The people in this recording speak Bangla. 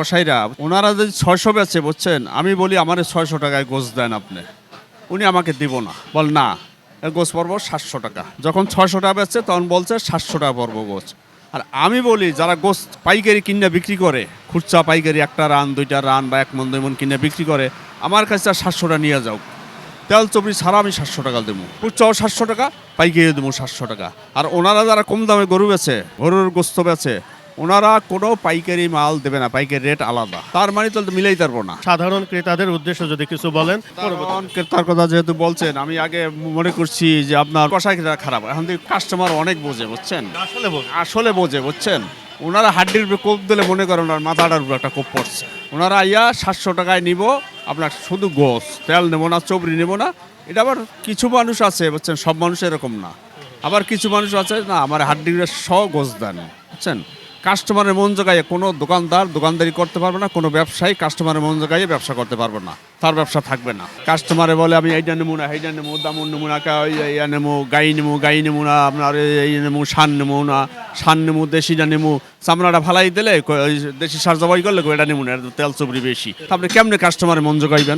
কসাইরা ওনারা যদি 600 বেচে বুঝছেন, আমি বলি আমার 600 টাকায় গোছ দেন আপনি, উনি আমাকে দিব না, বল না গোছ পড়বো 700 টাকা। যখন 600 টাকা বেচছে তখন বলছে 700 টাকা পড়বো গোছ। আর আমি বলি যারা গোছ পাইকারি কিনে বিক্রি করে, খুচরা পাইকারি একটা রান দুইটা রান বা 1 মণ 2 মণ কিনে বিক্রি করে, আমার কাছে 700 টাকা নিয়ে যাও, তেল চবড়ি ছাড়া আমি 700 টাকা দেবো, খুচরাও 700 টাকা, পাইকারি দেবো 700 টাকা। আর ওনারা যারা কম দামে গরু বেচে, গরুর গোস্ত বেচে, ওনারা কোনো পাইকারি মাল দেবে না, পাইকারি রেট আলাদা, তার মানে তো মিলাই পারবো না। সাধারণ ক্রেতাদের উদ্দেশ্যে যদি কিছু বলেন। কারণ ক্রেতার কথা যেহেতু বলছেন, আমি আগে মনে করছি যে আপনার কসাইরা খারাপ, এখন থেকে কাস্টমার অনেক বোঝে বুঝছেন, আসলে বোঝে বুঝছেন। ওনারা হাড্ডির উপরে কোপ দিলে মনে করেন ওনার মাথাটার উপরে একটা কোপ পড়ছে। ওনারা আইয়া 700 টাকায় নিব আপনার শুধু গোস, তেল নেবো না, চবড়ি নেবো না। এটা আবার কিছু মানুষ আছে বুঝছেন, সব মানুষ এরকম না। আবার কিছু মানুষ আছে না, আমার হাড্ডির সহ গোস দেন বুঝছেন। কাস্টমারের মন জোগাইয়ে কোনো দোকানদার দোকানদারি করতে পারবে না, কোনো ব্যবসায়ী কাস্টমারের মন জোগাইয়ে ব্যবসা করতে পারবে না, তার ব্যবসা থাকবে না। কাস্টমারে বলে আমি এইটা নেবো না, এইটা নেবো, দামন নেবো না, ইয়া নেবো, গাই নেবো না, আপনার এই নেবো, সান নেবো না, সান নেবো, দেশিটা নেবো, চামড়াটা ফালাই দিলে দেশি সার জবাই করলে এটা নেবো না, তেল চবড়ি বেশি। আপনি কেমনে কাস্টমারের মন জোগাইবেন?